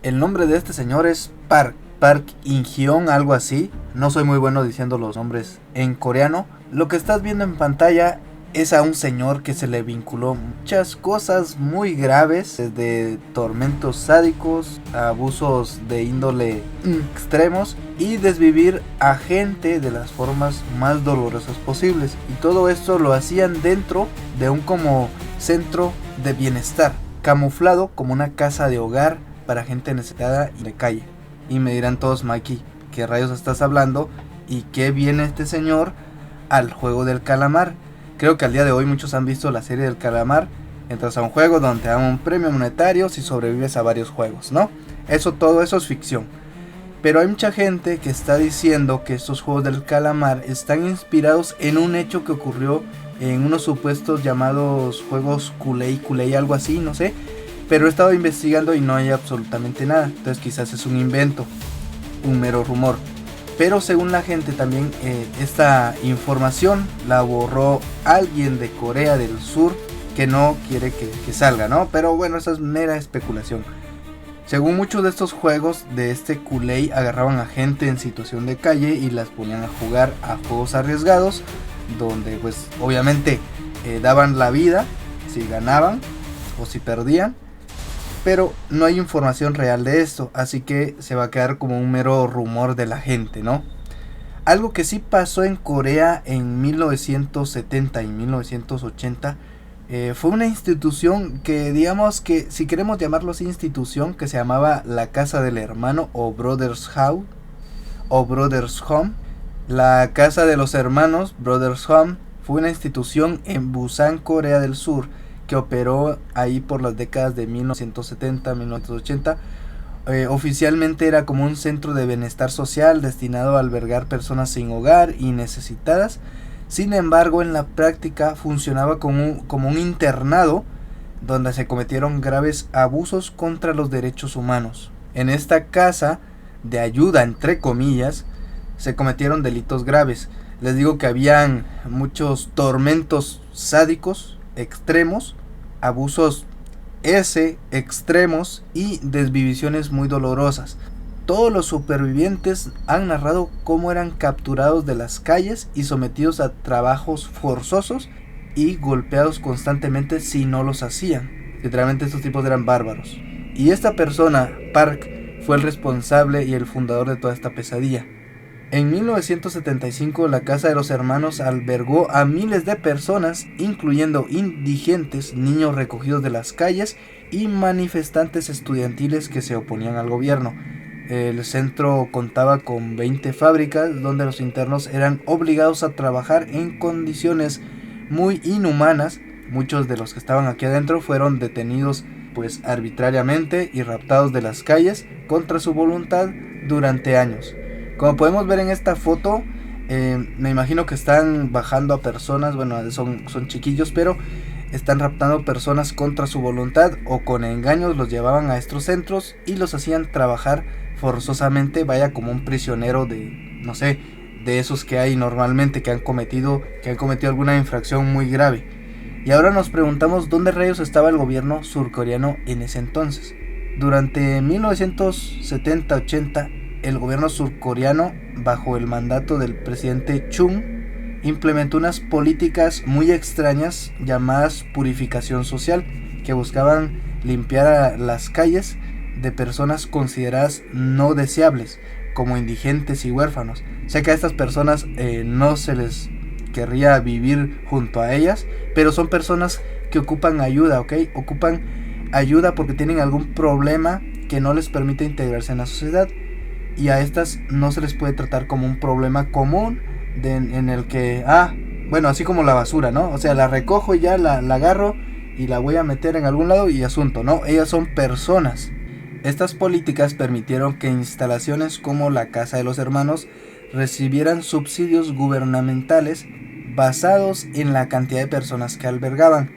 El nombre de este señor es Park In-hyun, algo así. No soy muy bueno diciendo los nombres en coreano. Lo que estás viendo en pantalla es a un señor que se le vinculó muchas cosas muy graves, desde tormentos sádicos, abusos de índole extremos y desvivir a gente de las formas más dolorosas posibles. Y todo esto lo hacían dentro de un como centro de bienestar, camuflado como una casa de hogar para gente necesitada y de calle. Y me dirán todos: Mikey, ¿qué rayos estás hablando? ¿Y qué viene este señor al juego del calamar? Creo que al día de hoy muchos han visto la serie del calamar. Entras a un juego donde te dan un premio monetario si sobrevives a varios juegos, ¿no? Todo eso es ficción. Pero hay mucha gente que está diciendo que estos juegos del calamar están inspirados en un hecho que ocurrió en unos supuestos llamados juegos Kulei, algo así, no sé. Pero he estado investigando y no hay absolutamente nada. Entonces quizás es un invento, un mero rumor. Pero según la gente también, esta información la borró alguien de Corea del Sur que no quiere que salga, ¿no? Pero bueno, esa es mera especulación. Según muchos de estos juegos de este Kulei, agarraban a gente en situación de calle y las ponían a jugar a juegos arriesgados, donde pues obviamente daban la vida si ganaban o si perdían. Pero no hay información real de esto, así que se va a quedar como un mero rumor de la gente, ¿no? Algo que sí pasó en Corea en 1970 y 1980 fue una institución que, digamos que si queremos llamarlo así, institución, que se llamaba la Casa del Hermano o Brothers House o Brothers Home. La Casa de los Hermanos, Brothers Home, fue una institución en Busan, Corea del Sur, que operó ahí por las décadas de 1970 a 1980. Oficialmente era como un centro de bienestar social destinado a albergar personas sin hogar y necesitadas. Sin embargo, en la práctica funcionaba como un internado donde se cometieron graves abusos contra los derechos humanos. En esta casa de ayuda, entre comillas, se cometieron delitos graves. Les digo que habían muchos tormentos sádicos extremos, abusos extremos y desvivisiones muy dolorosas. Todos los supervivientes han narrado cómo eran capturados de las calles y sometidos a trabajos forzosos y golpeados constantemente si no los hacían. Literalmente estos tipos eran bárbaros. Y esta persona, Park, fue el responsable y el fundador de toda esta pesadilla. En 1975 la Casa de los Hermanos albergó a miles de personas, incluyendo indigentes, niños recogidos de las calles y manifestantes estudiantiles que se oponían al gobierno. El centro contaba con 20 fábricas donde los internos eran obligados a trabajar en condiciones muy inhumanas. Muchos de los que estaban aquí adentro fueron detenidos pues arbitrariamente y raptados de las calles contra su voluntad durante años. Como podemos ver en esta foto, me imagino que están bajando a personas, bueno, son chiquillos, pero están raptando personas contra su voluntad o con engaños los llevaban a estos centros y los hacían trabajar forzosamente, vaya como un prisionero de, no sé, de esos que hay normalmente que han cometido alguna infracción muy grave. Y ahora nos preguntamos dónde rayos estaba el gobierno surcoreano en ese entonces. Durante 1970-80 el gobierno surcoreano, bajo el mandato del presidente Chung, implementó unas políticas muy extrañas llamadas purificación social, que buscaban limpiar a las calles de personas consideradas no deseables, como indigentes y huérfanos. Sé que a estas personas no se les querría vivir junto a ellas, pero son personas que ocupan ayuda, ¿ok? Ocupan ayuda porque tienen algún problema que no les permite integrarse en la sociedad. Y a estas no se les puede tratar como un problema común en el que, bueno, así como la basura, ¿no? O sea, la recojo y ya la agarro y la voy a meter en algún lado y asunto, ¿no? Ellas son personas. Estas políticas permitieron que instalaciones como la Casa de los Hermanos recibieran subsidios gubernamentales basados en la cantidad de personas que albergaban,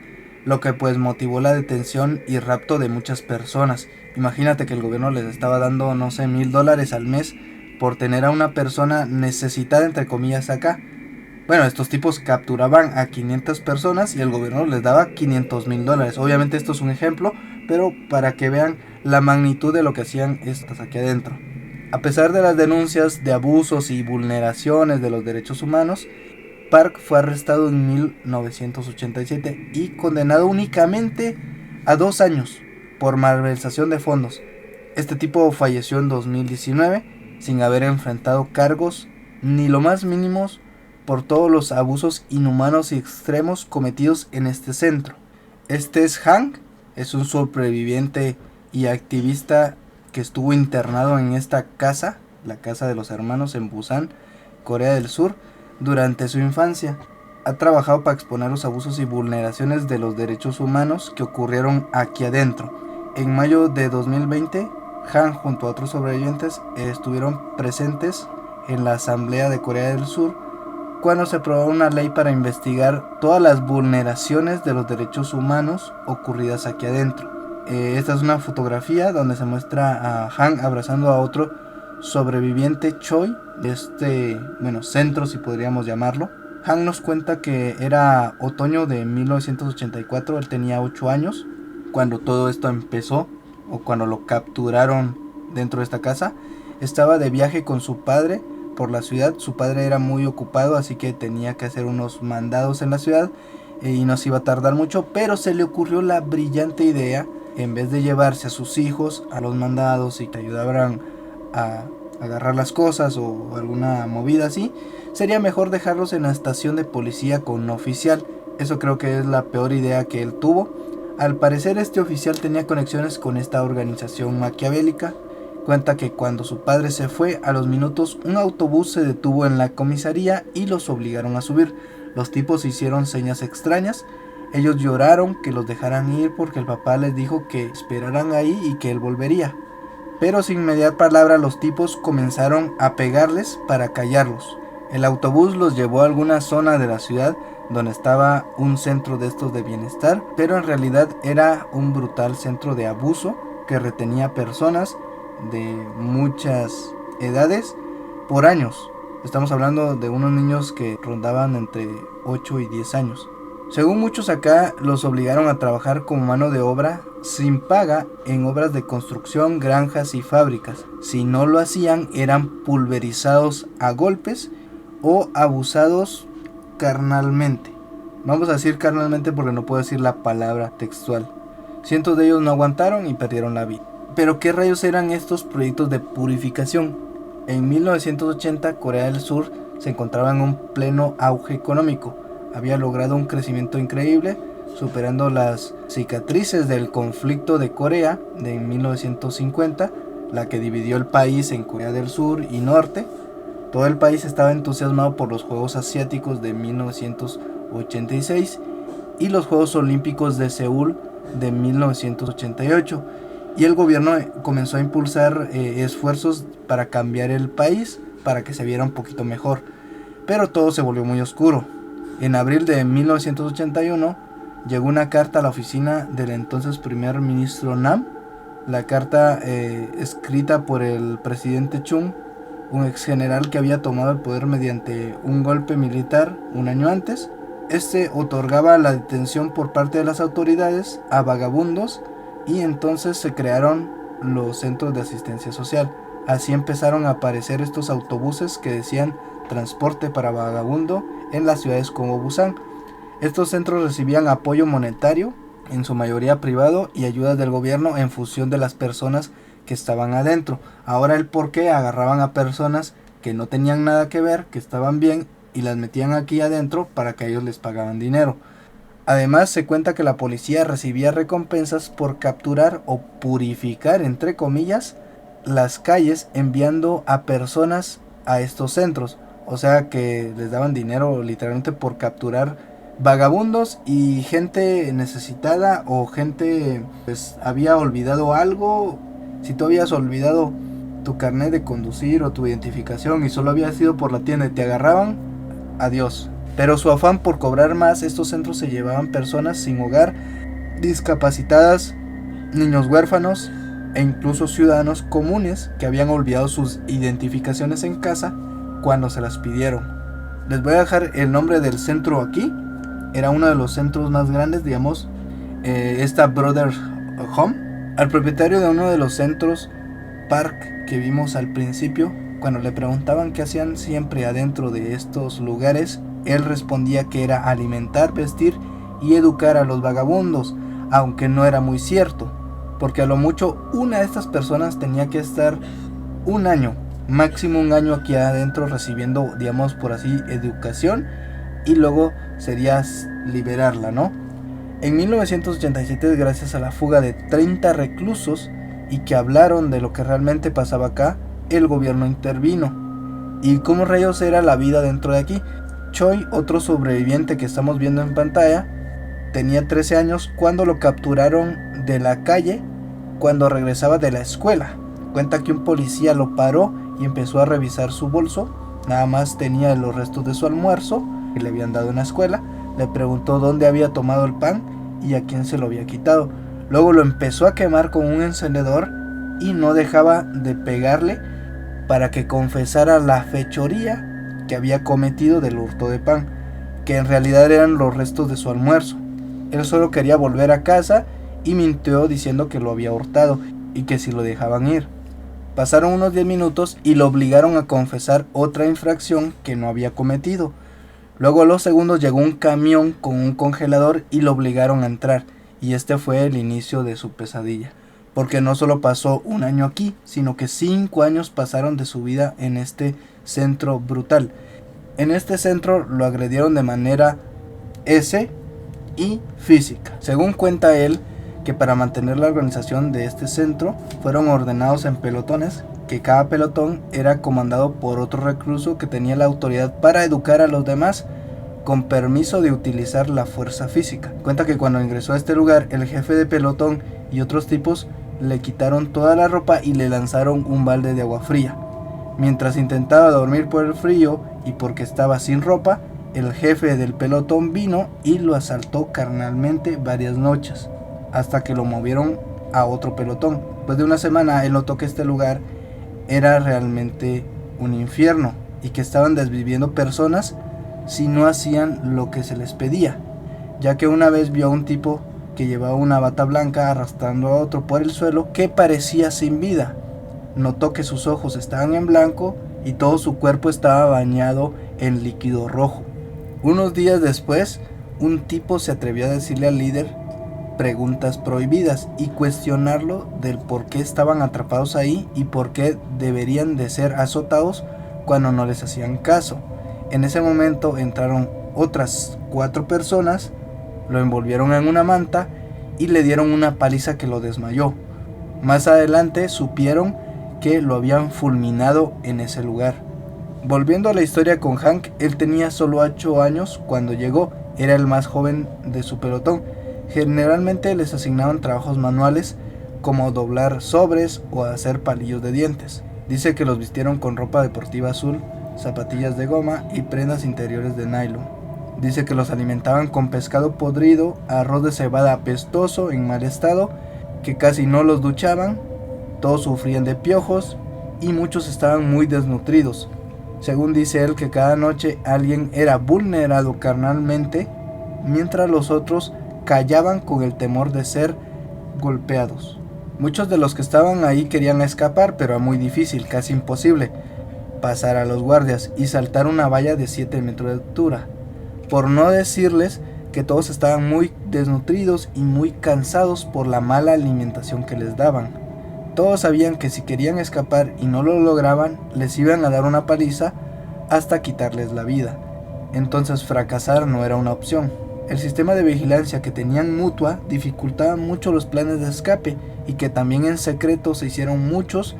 lo que pues motivó la detención y rapto de muchas personas. Imagínate que el gobierno les estaba dando, no sé, $1,000 al mes por tener a una persona necesitada, entre comillas, acá. Bueno, estos tipos capturaban a 500 personas y el gobierno les daba $500,000. Obviamente esto es un ejemplo, pero para que vean la magnitud de lo que hacían estas aquí adentro. A pesar de las denuncias de abusos y vulneraciones de los derechos humanos, Park fue arrestado en 1987 y condenado únicamente a 2 años por malversación de fondos. Este tipo falleció en 2019 sin haber enfrentado cargos ni lo más mínimos por todos los abusos inhumanos y extremos cometidos en este centro. Este es Hank, es un sobreviviente y activista que estuvo internado en esta casa, la casa de los hermanos en Busan, Corea del Sur, durante su infancia. Ha trabajado para exponer los abusos y vulneraciones de los derechos humanos que ocurrieron aquí adentro. En mayo de 2020, Han junto a otros sobrevivientes estuvieron presentes en la Asamblea de Corea del Sur cuando se aprobó una ley para investigar todas las vulneraciones de los derechos humanos ocurridas aquí adentro. Esta es una fotografía donde se muestra a Han abrazando a otro sobreviviente Choi de este, centro, si podríamos llamarlo. Han nos cuenta que era otoño de 1984, él tenía 8 años cuando todo esto empezó, o cuando lo capturaron dentro de esta casa. Estaba de viaje con su padre por la ciudad. Su padre era muy ocupado, así que tenía que hacer unos mandados en la ciudad y no se iba a tardar mucho, pero se le ocurrió la brillante idea, en vez de llevarse a sus hijos a los mandados y que ayudaran a agarrar las cosas o alguna movida así, sería mejor dejarlos en la estación de policía con un oficial. Eso creo que es la peor idea que él tuvo. Al parecer este oficial tenía conexiones con esta organización maquiavélica. Cuenta que cuando su padre se fue, a los minutos un autobús se detuvo en la comisaría y los obligaron a subir. Los tipos hicieron señas extrañas. Ellos lloraron que los dejaran ir porque el papá les dijo que esperaran ahí y que él volvería. Pero sin mediar palabra los tipos comenzaron a pegarles para callarlos. El autobús los llevó a alguna zona de la ciudad donde estaba un centro de estos de bienestar, pero en realidad era un brutal centro de abuso que retenía personas de muchas edades por años. Estamos hablando de unos niños que rondaban entre 8 y 10 años. Según muchos acá, los obligaron a trabajar como mano de obra sin paga en obras de construcción, granjas y fábricas. Si no lo hacían, eran pulverizados a golpes o abusados carnalmente. Vamos a decir carnalmente porque no puedo decir la palabra textual. Cientos de ellos no aguantaron y perdieron la vida. Pero ¿qué rayos eran estos proyectos de purificación? En 1980 Corea del Sur se encontraba en un pleno auge económico. Había logrado un crecimiento increíble, superando las cicatrices del conflicto de Corea de 1950, la que dividió el país en Corea del Sur y Norte. Todo el país estaba entusiasmado por los Juegos Asiáticos de 1986 y los Juegos Olímpicos de Seúl de 1988. Y el gobierno comenzó a impulsar esfuerzos para cambiar el país, para que se viera un poquito mejor. Pero todo se volvió muy oscuro. En abril de 1981 llegó una carta a la oficina del entonces primer ministro Nam. La carta escrita por el presidente Chung, un ex general que había tomado el poder mediante un golpe militar un año antes. Este otorgaba la detención por parte de las autoridades a vagabundos y entonces se crearon los centros de asistencia social. Así empezaron a aparecer estos autobuses que decían transporte para vagabundo en las ciudades como Busan. Estos centros recibían apoyo monetario, en su mayoría privado, y ayudas del gobierno en función de las personas que estaban adentro. Ahora el por qué agarraban a personas que no tenían nada que ver, que estaban bien, y las metían aquí adentro para que ellos les pagaban dinero. Además se cuenta que la policía recibía recompensas por capturar o purificar, entre comillas, las calles, enviando a personas a estos centros. O sea que les daban dinero literalmente por capturar vagabundos y gente necesitada o gente pues había olvidado algo. Si tú habías olvidado tu carnet de conducir o tu identificación y solo habías ido por la tienda y te agarraban, adiós. Pero su afán por cobrar más, estos centros se llevaban personas sin hogar, discapacitadas, niños huérfanos e incluso ciudadanos comunes que habían olvidado sus identificaciones en casa cuando se las pidieron. Les voy a dejar el nombre del centro aquí. Era uno de los centros más grandes, digamos, esta Brother Home. Al propietario de uno de los centros Park que vimos al principio, cuando le preguntaban qué hacían siempre adentro de estos lugares, él respondía que era alimentar, vestir y educar a los vagabundos, aunque no era muy cierto, porque a lo mucho una de estas personas tenía que estar un año, máximo un año aquí adentro recibiendo, digamos por así, educación, y luego sería liberarla, ¿no? En 1987, gracias a la fuga de 30 reclusos y que hablaron de lo que realmente pasaba acá, el gobierno intervino. ¿Y cómo rayos era la vida dentro de aquí? Choi, otro sobreviviente que estamos viendo en pantalla, tenía 13 años cuando lo capturaron de la calle cuando regresaba de la escuela. Cuenta que un policía lo paró y empezó a revisar su bolso. Nada más tenía los restos de su almuerzo que le habían dado en la escuela. Le preguntó dónde había tomado el pan y a quién se lo había quitado. Luego lo empezó a quemar con un encendedor y no dejaba de pegarle para que confesara la fechoría que había cometido del hurto de pan, que en realidad eran los restos de su almuerzo. Él solo quería volver a casa y mintió diciendo que lo había hurtado y que si lo dejaban ir. Pasaron unos 10 minutos y lo obligaron a confesar otra infracción que no había cometido. Luego a los segundos llegó un camión con un congelador y lo obligaron a entrar, y este fue el inicio de su pesadilla, porque no solo pasó un año aquí, sino que 5 años pasaron de su vida en este centro brutal. En este centro lo agredieron de manera y física. Según cuenta él, que para mantener la organización de este centro fueron ordenados en pelotones, que cada pelotón era comandado por otro recluso que tenía la autoridad para educar a los demás con permiso de utilizar la fuerza física. Cuenta que cuando ingresó a este lugar, el jefe de pelotón y otros tipos le quitaron toda la ropa y le lanzaron un balde de agua fría. Mientras intentaba dormir por el frío y porque estaba sin ropa, el jefe del pelotón vino y lo asaltó carnalmente varias noches, hasta que lo movieron a otro pelotón. Después de una semana él notó que este lugar era realmente un infierno y que estaban desviviendo personas si no hacían lo que se les pedía, ya que una vez vio a un tipo que llevaba una bata blanca arrastrando a otro por el suelo que parecía sin vida. Notó que sus ojos estaban en blanco y todo su cuerpo estaba bañado en líquido rojo. Unos días después, un tipo se atrevió a decirle al líder preguntas prohibidas y cuestionarlo del por qué estaban atrapados ahí y por qué deberían de ser azotados cuando no les hacían caso. En ese momento entraron otras 4 personas, lo envolvieron en una manta y le dieron una paliza que lo desmayó. Más adelante supieron que lo habían fulminado en ese lugar. Volviendo a la historia con Hank, él tenía solo 8 años cuando llegó, era el más joven de su pelotón. Generalmente les asignaban trabajos manuales como doblar sobres o hacer palillos de dientes. Dice que los vistieron con ropa deportiva azul, zapatillas de goma y prendas interiores de nylon. Dice que los alimentaban con pescado podrido, arroz de cebada apestoso en mal estado, que casi no los duchaban, todos sufrían de piojos y muchos estaban muy desnutridos. Según dice él, que cada noche alguien era vulnerado carnalmente, mientras los otros callaban con el temor de ser golpeados. Muchos de los que estaban ahí querían escapar, pero era muy difícil, casi imposible, pasar a los guardias y saltar una valla de 7 metros de altura. Por no decirles que todos estaban muy desnutridos y muy cansados por la mala alimentación que les daban. Todos sabían que si querían escapar y no lo lograban, les iban a dar una paliza hasta quitarles la vida. Entonces fracasar no era una opción. El sistema de vigilancia que tenían mutua dificultaba mucho los planes de escape y que también en secreto se hicieron muchos,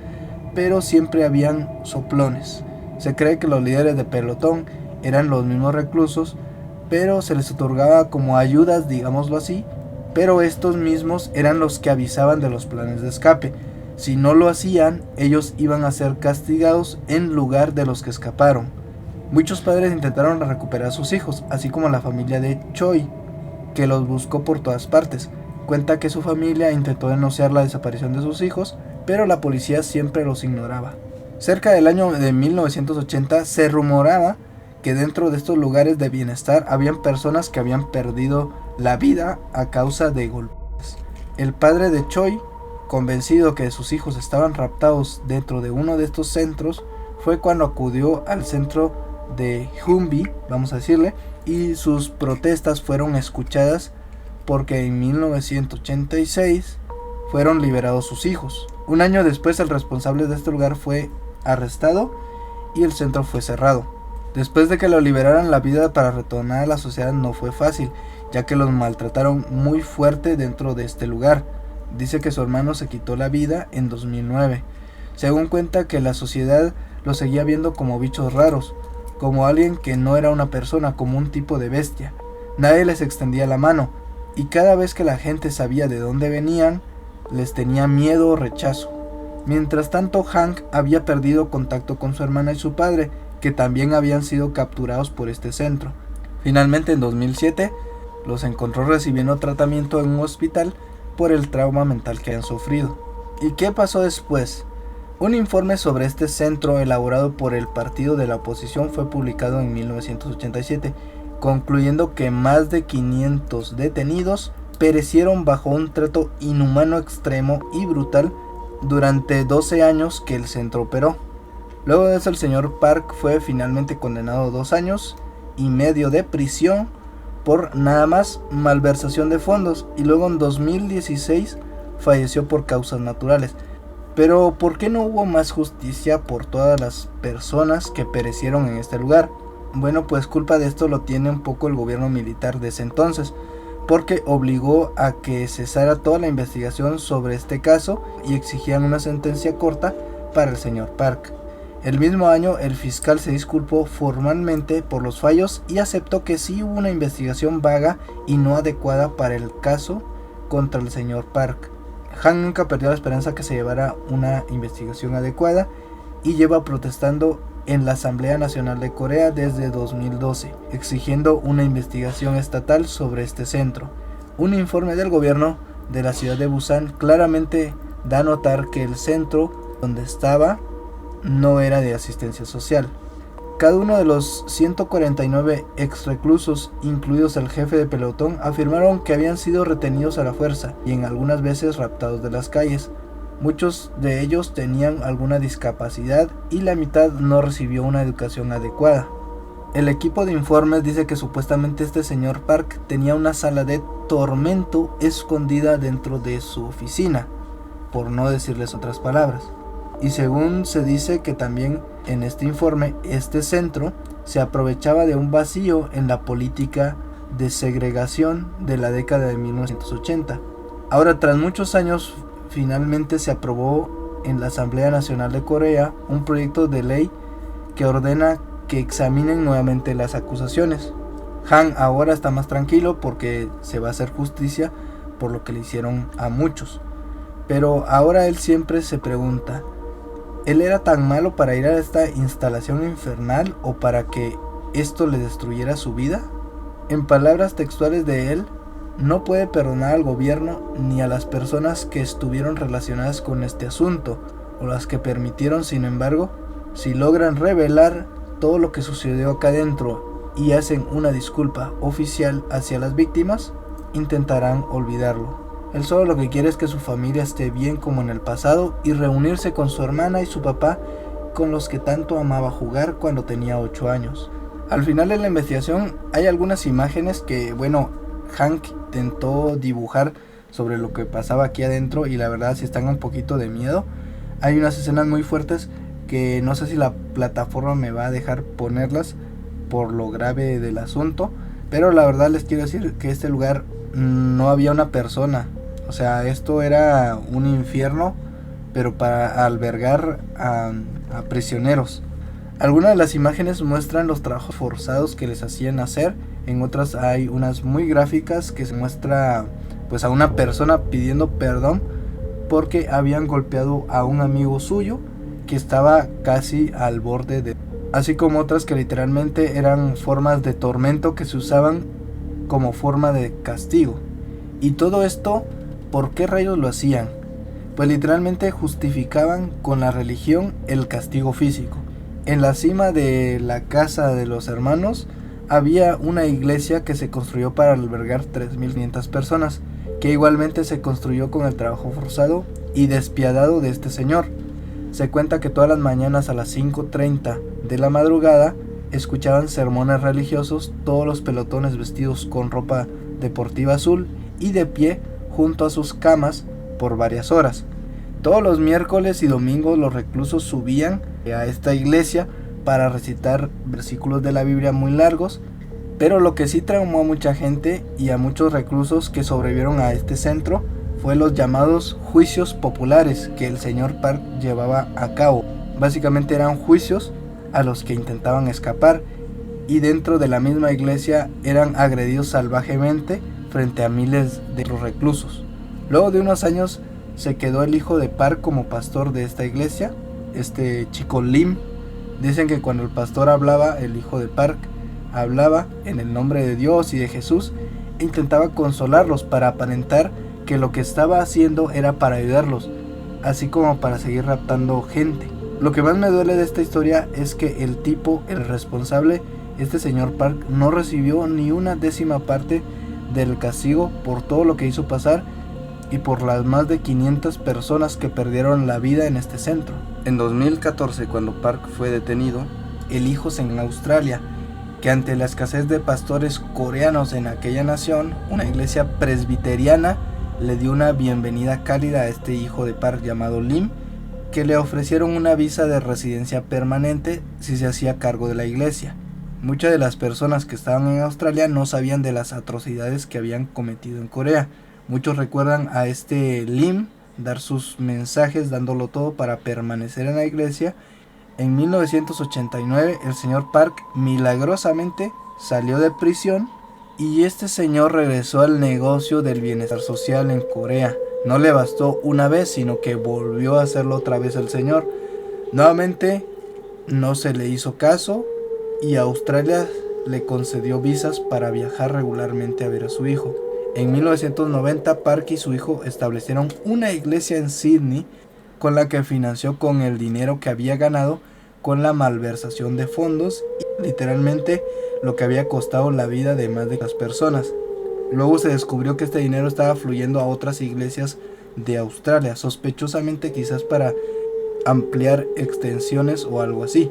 pero siempre habían soplones. Se cree que los líderes de pelotón eran los mismos reclusos, pero se les otorgaba como ayudas, digámoslo así, pero estos mismos eran los que avisaban de los planes de escape. Si no lo hacían, ellos iban a ser castigados en lugar de los que escaparon. Muchos padres intentaron recuperar a sus hijos, así como la familia de Choi, que los buscó por todas partes. Cuenta que su familia intentó denunciar la desaparición de sus hijos, pero la policía siempre los ignoraba. Cerca del año de 1980 se rumoraba que dentro de estos lugares de bienestar habían personas que habían perdido la vida a causa de golpes. El padre de Choi Convencido que sus hijos estaban raptados dentro de uno de estos centros, fue cuando acudió al centro de Humby, vamos a decirle, y sus protestas fueron escuchadas porque en 1986 fueron liberados sus hijos. Un año después el responsable de este lugar fue arrestado y el centro fue cerrado. Después de que lo liberaran, la vida para retornar a la sociedad no fue fácil, ya que los maltrataron muy fuerte dentro de este lugar. Dice que su hermano se quitó la vida en 2009. Según cuenta que la sociedad lo seguía viendo como bichos raros, como alguien que no era una persona, como un tipo de bestia. Nadie les extendía la mano, y cada vez que la gente sabía de dónde venían, les tenía miedo o rechazo. Mientras tanto, Hank había perdido contacto con su hermana y su padre, que también habían sido capturados por este centro. Finalmente, en 2007, los encontró recibiendo tratamiento en un hospital por el trauma mental que han sufrido. ¿Y qué pasó después? Un informe sobre este centro elaborado por el partido de la oposición fue publicado en 1987, concluyendo que más de 500 detenidos perecieron bajo un trato inhumano, extremo y brutal durante 12 años que el centro operó. Luego de eso, el señor Park fue finalmente condenado a 2 años y medio de prisión por nada más malversación de fondos, y luego en 2016 falleció por causas naturales. Pero ¿por qué no hubo más justicia por todas las personas que perecieron en este lugar? Bueno, pues culpa de esto lo tiene un poco el gobierno militar de ese entonces, porque obligó a que cesara toda la investigación sobre este caso y exigían una sentencia corta para el señor Park. El mismo año, el fiscal se disculpó formalmente por los fallos y aceptó que sí hubo una investigación vaga y no adecuada para el caso contra el señor Park. Hank nunca perdió la esperanza que se llevara una investigación adecuada y lleva protestando en la Asamblea Nacional de Corea desde 2012, exigiendo una investigación estatal sobre este centro. Un informe del gobierno de la ciudad de Busan claramente da a notar que el centro donde estaba no era de asistencia social. Cada uno de los 149 ex reclusos, incluidos el jefe de pelotón, afirmaron que habían sido retenidos a la fuerza y en algunas veces raptados de las calles. Muchos de ellos tenían alguna discapacidad y la mitad no recibió una educación adecuada. El equipo de informes dice que supuestamente este señor Park tenía una sala de tormento escondida dentro de su oficina, por no decirles otras palabras. Y según se dice que también en este informe, este centro se aprovechaba de un vacío en la política de segregación de la década de 1980. Ahora, tras muchos años, finalmente se aprobó en la Asamblea Nacional de Corea un proyecto de ley que ordena que examinen nuevamente las acusaciones. Han ahora está más tranquilo porque se va a hacer justicia por lo que le hicieron a muchos. Pero ahora él siempre se pregunta, ¿él era tan malo para ir a esta instalación infernal o para que esto le destruyera su vida? En palabras textuales de él, no puede perdonar al gobierno ni a las personas que estuvieron relacionadas con este asunto o las que permitieron. Sin embargo, si logran revelar todo lo que sucedió acá adentro y hacen una disculpa oficial hacia las víctimas, intentarán olvidarlo. Él solo lo que quiere es que su familia esté bien como en el pasado y reunirse con su hermana y su papá, con los que tanto amaba jugar cuando tenía 8 años. Al final de la investigación hay algunas imágenes que, Hank intentó dibujar sobre lo que pasaba aquí adentro y la verdad sí están un poquito de miedo. Hay unas escenas muy fuertes que no sé si la plataforma me va a dejar ponerlas por lo grave del asunto, pero la verdad les quiero decir que este lugar no había una persona. O sea, esto era un infierno, pero para albergar a prisioneros. Algunas de las imágenes muestran los trabajos forzados que les hacían hacer. En otras hay unas muy gráficas que se muestra pues a una persona pidiendo perdón porque habían golpeado a un amigo suyo que estaba casi al borde de... Así como otras que literalmente eran formas de tormento que se usaban como forma de castigo. Y todo esto, ¿por qué rayos lo hacían? Pues literalmente justificaban con la religión el castigo físico. En la cima de la casa de los hermanos había una iglesia que se construyó para albergar 3.500 personas, que igualmente se construyó con el trabajo forzado y despiadado de este señor. Se cuenta que todas las mañanas a las 5:30 de la madrugada escuchaban sermones religiosos todos los pelotones vestidos con ropa deportiva azul y de pie junto a sus camas por varias horas. Todos los miércoles y domingos los reclusos subían a esta iglesia para recitar versículos de la Biblia muy largos, pero lo que sí traumó a mucha gente y a muchos reclusos que sobrevivieron a este centro fue los llamados juicios populares que el señor Park llevaba a cabo. Básicamente eran juicios a los que intentaban escapar y dentro de la misma iglesia eran agredidos salvajemente frente a miles de reclusos. Luego de unos años se quedó el hijo de Park como pastor de esta iglesia, este chico Lim. Dicen que cuando el pastor hablaba, el hijo de Park hablaba en el nombre de Dios y de Jesús e intentaba consolarlos para aparentar que lo que estaba haciendo era para ayudarlos, así como para seguir raptando gente. Lo que más me duele de esta historia es que el tipo, el responsable, este señor Park, no recibió ni una décima parte del castigo por todo lo que hizo pasar y por las más de 500 personas que perdieron la vida en este centro. En 2014, cuando Park fue detenido, el hijo en Australia, que ante la escasez de pastores coreanos en aquella nación, una iglesia presbiteriana le dio una bienvenida cálida a este hijo de Park llamado Lim, que le ofrecieron una visa de residencia permanente si se hacía cargo de la iglesia. Muchas de las personas que estaban en Australia no sabían de las atrocidades que habían cometido en Corea. Muchos recuerdan a este Lim dar sus mensajes dándolo todo para permanecer en la iglesia. En 1989 el señor Park milagrosamente salió de prisión y este señor regresó al negocio del bienestar social en Corea. No le bastó una vez, sino que volvió a hacerlo otra vez el señor. Nuevamente no se le hizo caso y Australia le concedió visas para viajar regularmente a ver a su hijo. En 1990 Park y su hijo establecieron una iglesia en Sydney con la que financió con el dinero que había ganado con la malversación de fondos y literalmente lo que había costado la vida de más de las personas. Luego se descubrió que este dinero estaba fluyendo a otras iglesias de Australia, sospechosamente quizás para ampliar extensiones o algo así.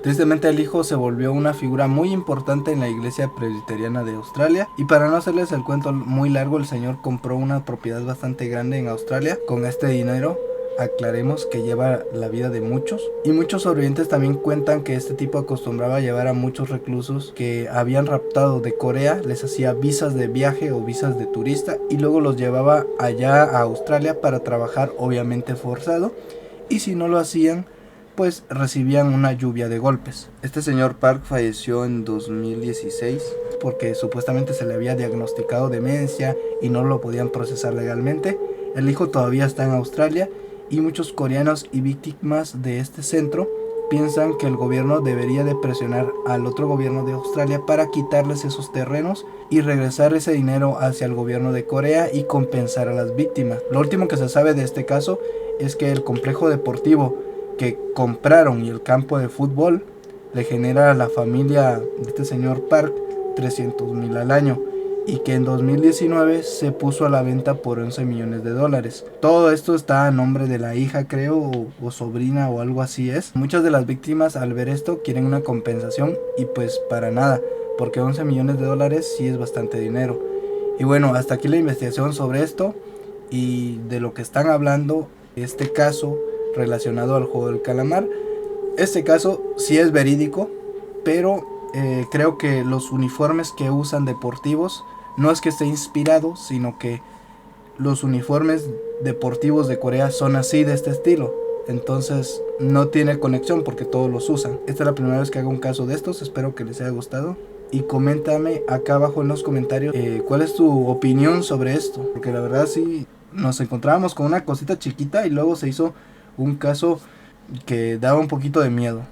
Tristemente el hijo se volvió una figura muy importante en la iglesia presbiteriana de Australia y para no hacerles el cuento muy largo, el señor compró una propiedad bastante grande en Australia. Con este dinero aclaremos que lleva la vida de muchos y muchos sobrevivientes también cuentan que este tipo acostumbraba a llevar a muchos reclusos que habían raptado de Corea, les hacía visas de viaje o visas de turista y luego los llevaba allá a Australia para trabajar, obviamente forzado, y si no lo hacían pues recibían una lluvia de golpes. Este señor Park falleció en 2016 porque supuestamente se le había diagnosticado demencia y no lo podían procesar legalmente. El hijo todavía está en Australia y muchos coreanos y víctimas de este centro piensan que el gobierno debería de presionar al otro gobierno de Australia para quitarles esos terrenos y regresar ese dinero hacia el gobierno de Corea y compensar a las víctimas. Lo último que se sabe de este caso es que el complejo deportivo que compraron y el campo de fútbol le genera a la familia de este señor Park 300,000 al año y que en 2019 se puso a la venta por 11 millones de dólares. Todo esto está a nombre de la hija, creo, o sobrina o algo así es. Muchas de las víctimas al ver esto quieren una compensación y pues para nada, porque 11 millones de dólares sí es bastante dinero. Y bueno, hasta aquí la investigación sobre esto y de lo que están hablando, este caso relacionado al juego del calamar. Este caso sí es verídico, pero creo que los uniformes que usan deportivos no es que esté inspirado, sino que los uniformes deportivos de Corea son así, de este estilo. Entonces no tiene conexión porque todos los usan. Esta es la primera vez que hago un caso de estos. Espero que les haya gustado. Y coméntame acá abajo en los comentarios cuál es tu opinión sobre esto. Porque la verdad sí nos encontrábamos con una cosita chiquita y luego se hizo un caso que daba un poquito de miedo.